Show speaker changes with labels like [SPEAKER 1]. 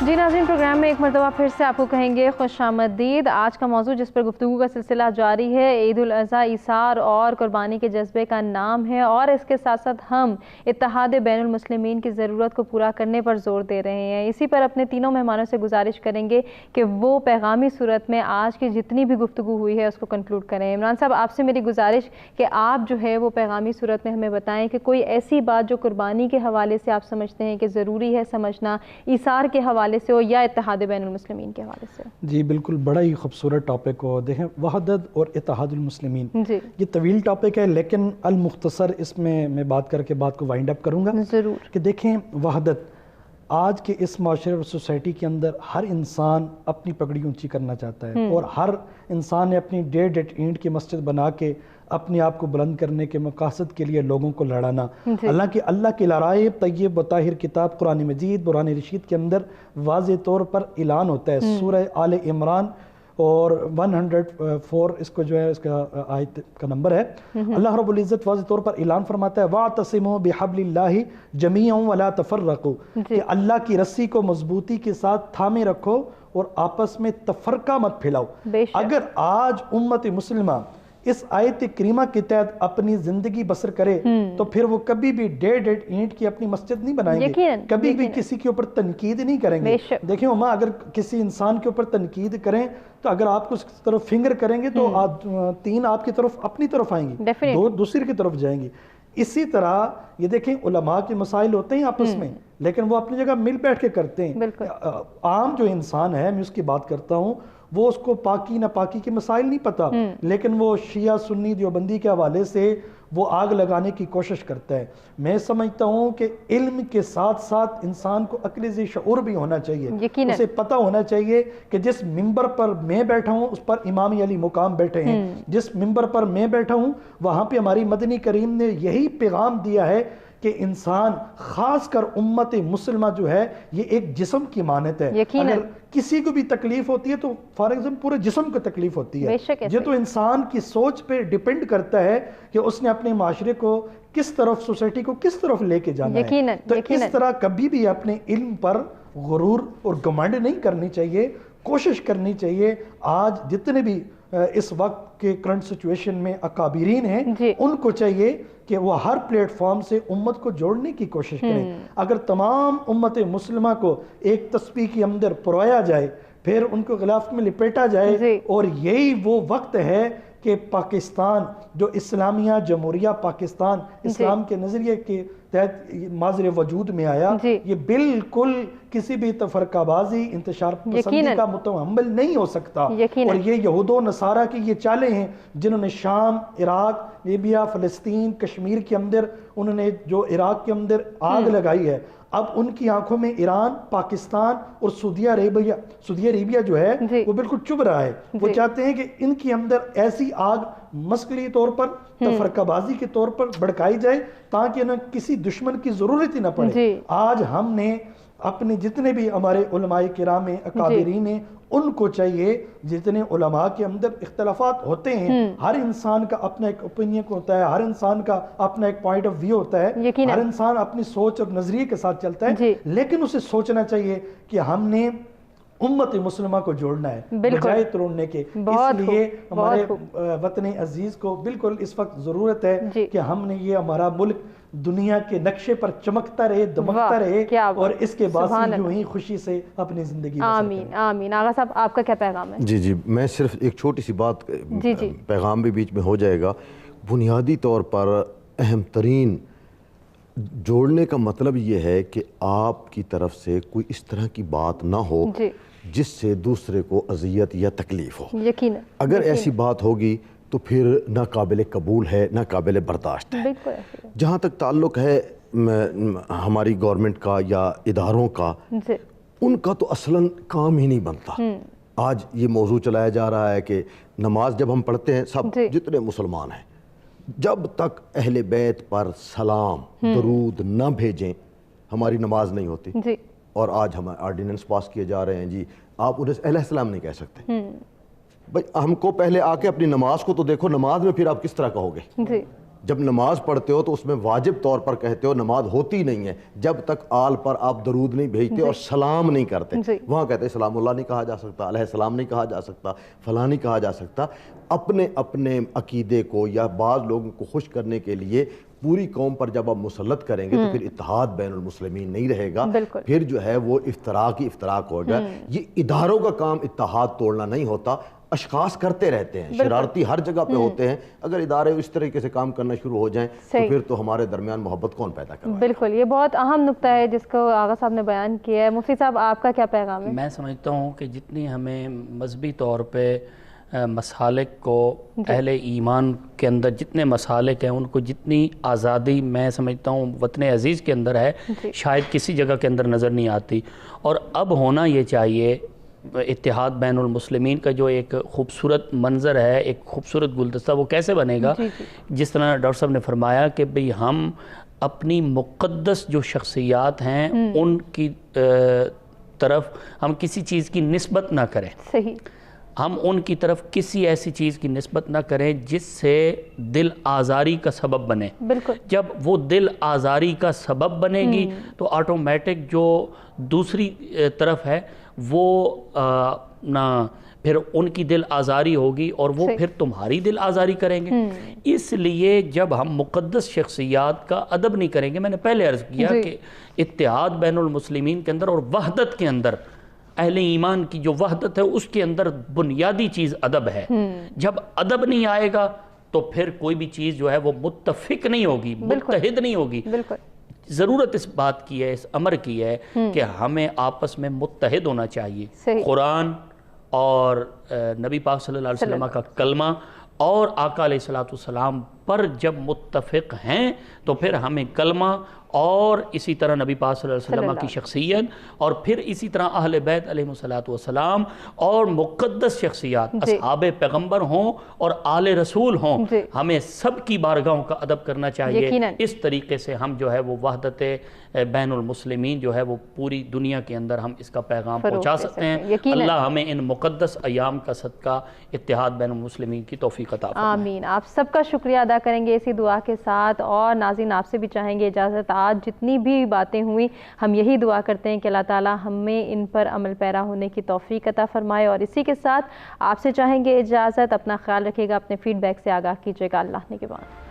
[SPEAKER 1] जी नाज़रीन, प्रोग्राम में एक मरतबा फिर से आपको कहेंगे खुश आमदीद। आज का मौजू जिस पर गुफ्तगू का सिलसिला जारी है, ईद उल अज़हा, ईसार और कुर्बानी के जज्बे का नाम है, और इसके साथ साथ हम इत्तेहाद बैनुल मुस्लिमीन की ज़रूरत को पूरा करने पर ज़ोर दे रहे हैं। इसी पर अपने तीनों मेहमानों से गुजारिश करेंगे कि वो पैगामी सूरत में आज की जितनी भी गुफ्तगू हुई है उसको कंक्लूड करें। इमरान साहब, आपसे मेरी गुजारिश कि आप जो है वो पैगामी सूरत में हमें बताएँ कि कोई ऐसी बात जो कुर्बानी के हवाले से आप समझते हैं कि ज़रूरी है समझना, ईसार के हवाले से हो या इत्तेहाद बैनुल मुस्लिमीन के हवाले से। जी
[SPEAKER 2] बिल्कुल, बड़ा ही खूबसूरत टॉपिक हो। देखें, वहदत और इत्तेहादुल मुस्लिमीन, ये तवील टॉपिक है, लेकिन अल मुख्तसर इसमें मैं बात करके बात को वाइंड अप करूँगा
[SPEAKER 1] ज़रूर।
[SPEAKER 2] कि देखें, वहदत आज के इस माशरे और सोसाइटी के अंदर हर इंसान अपनी पगड़ी ऊंची करना चाहता है, और हर इंसान ने अपनी डेढ़ ईंट की मस्जिद बना के अपने आप को बुलंद करने के मकासद के लिए लोगों को लड़ाना। हालांकि अल्लाह की लड़ाई तय्यब व ताहिर किताब कुरान मजीद कुरान रशीद के अंदर वाज़ेह तौर पर ऐलान होता है। सूरह आले इमरान और 104 इसको जो है इसका आयत का नंबर है। अल्लाह रब्बुल इज़्ज़त वाज़ेह तौर पर ऐलान फरमाता है, वातसिमू बिहब्लिल्लाहि जमीअन वला तफर्रकू, कि अल्लाह की रस्सी को मजबूती के साथ थामे रखो और आपस में तफरका मत फैलाओ। अगर आज उम्मत मुस्लिमा इस आयत करीमा के तहत अपनी जिंदगी बसर करे तो फिर वो कभी भी डेढ़ ईंट की अपनी मस्जिद नहीं बनाएंगे, कभी भी किसी के ऊपर तनकीद नहीं करेंगे। देखिए उमा, अगर किसी इंसान के ऊपर तनकीद करें तो अगर आप उसकी तरफ फिंगर करेंगे तो तीन आपकी तरफ अपनी तरफ आएंगी, दो दूसरी की तरफ जाएंगी। इसी तरह ये देखें, उलमा के मसाइल होते हैं आपस में, लेकिन वो अपनी जगह मिल बैठ के करते हैं। आम जो इंसान है, मैं उसकी बात करता हूँ, वो उसको पाकी ना पाकी के मसाइल नहीं पता, लेकिन वो शिया सुन्नी देवबंदी के हवाले से वो आग लगाने की कोशिश करता है। मैं समझता हूँ कि इल्म के साथ साथ इंसान को अक्ल शऊर भी होना चाहिए। उसे पता होना चाहिए कि जिस मिंबर पर मैं बैठा हूँ उस पर इमाम अली मुकाम बैठे हैं, जिस मिंबर पर मैं बैठा हूँ वहाँ पे हमारी मदनी करीम ने यही पैगाम दिया है कि इंसान, खास कर उम्मत मुस्लिमा जो है, ये एक जिस्म की मानत है। अगर किसी को भी तकलीफ होती है तो फॉर एग्जाम्पल पूरे जिस्म को तकलीफ होती है। ये तो इंसान की सोच पे डिपेंड करता है कि उसने अपने माशरे को किस तरफ, सोसाइटी को किस तरफ लेके जाना है। तो इस तरह कभी भी अपने इल्म पर गुरूर और घमंड नहीं करनी चाहिए, कोशिश करनी चाहिए। आज जितने भी इस वक्त के करंट सिचुएशन में अकाबिरीन हैं, उनको चाहिए कि वो हर प्लेटफॉर्म से उम्मत को जोड़ने की कोशिश करें। अगर तमाम उम्मत मुस्लिमा को एक तस्बीह के अंदर पुराया जाए, फिर उनको गिलाफ में लिपेटा जाए, और यही वो वक्त है कि पाकिस्तान जो इस्लामिया जमहूरिया पाकिस्तान इस्लाम के नज़रिए के तहत माज़रे वजूद में आया, ये बिल्कुल किसी भी तफरकाबाजी, इंतशार पसंदी का मुतहम्मिल नहीं हो सकता। और ये यहूदो नसारा की ये चालें हैं जिन्होंने शाम, इराक, लीबिया, फ़लस्तीन, कश्मीर के अंदर उन्होंने जो इराक के अंदर आग लगाई है, अब उनकी आंखों में ईरान, पाकिस्तान और सऊदी अरेबिया जो है वो बिल्कुल चुभ रहा है। वो चाहते हैं कि इनके अंदर ऐसी आग मस्कली तौर पर, तफरकाबाजी के तौर पर भड़काई जाए ताकि ना किसी दुश्मन की जरूरत ही ना पड़े। आज हमने अपने जितने भी हमारे उलमाए किराम अकाबिरीन हैं, उनको चाहिए, जितने उलमा के अंदर इख्तलाफात होते हैं, हर इंसान का अपना एक ओपिनियन होता है, हर इंसान का अपना एक पॉइंट ऑफ व्यू होता है, हर इंसान अपनी सोच और नजरिए के साथ चलता है, लेकिन उसे सोचना चाहिए कि हमने उम्मत मुस्लिमा को जोड़ना है बजाय तोड़ने के। इसलिए हमारे वतन अजीज को बिल्कुल इस वक्त जरूरत है कि हमने ये हमारा मुल्क दुनिया के नक्शे पर चमकता रहे, दमकता रहे, और इसके बाद यूं ही खुशी से अपनी जिंदगी
[SPEAKER 1] आमीन आमीन। आगा साहब, आपका क्या पैगाम है?
[SPEAKER 3] जी, मैं सिर्फ एक छोटी सी बात, पैगाम भी बीच में हो जाएगा। बुनियादी तौर पर अहम तरीन जोड़ने का मतलब ये है कि आपकी तरफ से कोई इस तरह की बात ना हो जिससे दूसरे को अजियत या तकलीफ हो। यकीन अगर ऐसी बात होगी तो फिर ना काबिल कबूल है, ना काबिल बर्दाश्त है। जहाँ तक ताल्लुक़ है हमारी गवर्नमेंट का या इदारों का, उनका तो असलन काम ही नहीं बनता। आज ये मौजू चलाया जा रहा है कि नमाज जब हम पढ़ते हैं, सब जितने मुसलमान हैं, जब तक अहले बैत पर सलाम दरूद न भेजें हमारी नमाज नहीं होती। और आज हम ऑर्डिनेंस पास किए जा रहे हैं, जी आप उन्हें अलैहिस्सलाम नहीं कह सकते। भाई हमको पहले आके अपनी नमाज को तो देखो, नमाज में फिर आप किस तरह कहोगे? جب نماز پڑھتے ہو تو اس میں واجب طور پر کہتے ہو نماز ہوتی نہیں ہے جب تک آل پر آپ درود نہیں بھیجتے اور سلام نہیں کرتے. وہاں کہتے ہیں سلام اللہ نہیں کہا جا سکتا, علیہ السلام نہیں کہا جا سکتا, فلاں نہیں کہا جا سکتا. اپنے اپنے عقیدے کو یا بعض لوگوں کو خوش کرنے کے لیے پوری قوم پر جب آپ مسلط کریں گے تو پھر اتحاد بین المسلمین نہیں رہے گا, پھر جو ہے وہ افتراق ہی افتراق ہوگا. یہ اداروں کا کام اتحاد توڑنا نہیں ہوتا, اشخاص کرتے رہتے ہیں, شرارتی ہر جگہ پہ ہوتے ہیں. اگر ادارے اس طریقے سے کام کرنا شروع ہو جائیں تو پھر تو ہمارے درمیان محبت کون پیدا کرے.
[SPEAKER 1] بالکل, یہ بہت اہم نقطہ ہے جس کو آغا صاحب نے بیان کیا ہے. مفتی صاحب آپ کا کیا پیغام ہے؟
[SPEAKER 4] میں سمجھتا ہوں کہ جتنی ہمیں مذہبی طور پہ مسالک کو اہل ایمان کے اندر جتنے مسالک ہیں ان کو جتنی آزادی میں سمجھتا ہوں وطن عزیز کے اندر ہے شاید کسی جگہ کے اندر نظر نہیں آتی. اور اب ہونا یہ چاہیے اتحاد بین المسلمین کا جو ایک خوبصورت منظر ہے, ایک خوبصورت گلدستہ, وہ کیسے بنے گا؟ جس طرح ڈاکٹر صاحب نے فرمایا کہ بھئی ہم اپنی مقدس جو شخصیات ہیں ان کی طرف ہم کسی چیز کی نسبت نہ کریں.
[SPEAKER 1] صحیح,
[SPEAKER 4] ہم ان کی طرف کسی ایسی چیز کی نسبت نہ کریں جس سے دل آزاری کا سبب بنے.
[SPEAKER 1] بالکل,
[SPEAKER 4] جب وہ دل آزاری کا سبب بنے گی تو آٹومیٹک جو دوسری طرف ہے وہ نہ پھر ان کی دل آزاری ہوگی اور وہ پھر تمہاری دل آزاری کریں گے. اس لیے جب ہم مقدس شخصیات کا ادب نہیں کریں گے, میں نے پہلے عرض کیا کہ اتحاد بین المسلمین کے اندر اور وحدت کے اندر, اہل ایمان کی جو وحدت ہے اس کے اندر بنیادی چیز ادب ہے. جب ادب نہیں آئے گا تو پھر کوئی بھی چیز جو ہے وہ متفق نہیں ہوگی, متحد نہیں ہوگی. ضرورت اس بات کی ہے, اس امر کی ہے کہ ہمیں آپس میں متحد ہونا چاہیے. قرآن اور نبی پاک صلی اللہ علیہ وسلم کا کلمہ اور آقا علیہ السلام پر جب متفق ہیں تو پھر ہمیں کلمہ اور اسی طرح نبی پاک صلی اللہ علیہ وسلم کی شخصیت اور پھر اسی طرح اہل بیت علیہ السلام اور مقدس شخصیات اصحاب پیغمبر ہوں اور آل رسول ہوں, ہمیں سب کی بارگاہوں کا ادب کرنا چاہیے. اس طریقے سے ہم جو ہے وہ وحدت بین المسلمین جو ہے وہ پوری دنیا کے اندر ہم اس کا پیغام پہنچا سکتے ہیں. اللہ ہمیں ان مقدس ایام کا صدقہ اتحاد بین المسلمین کی توفیق عطا فرمائے.
[SPEAKER 1] آمین. آپ سب کا شکریہ ادا کریں گے اسی دعا کے ساتھ, اور ناظرین آپ سے بھی چاہیں گے اجازت. آج جتنی بھی باتیں ہوئی ہم یہی دعا کرتے ہیں کہ اللہ تعالی ہمیں ان پر عمل پیرا ہونے کی توفیق عطا فرمائے. اور اسی کے ساتھ آپ سے چاہیں گے اجازت. اپنا خیال رکھیے گا, اپنے فیڈ بیک سے آگاہ کیجیے گا. اللہ نے کے بعد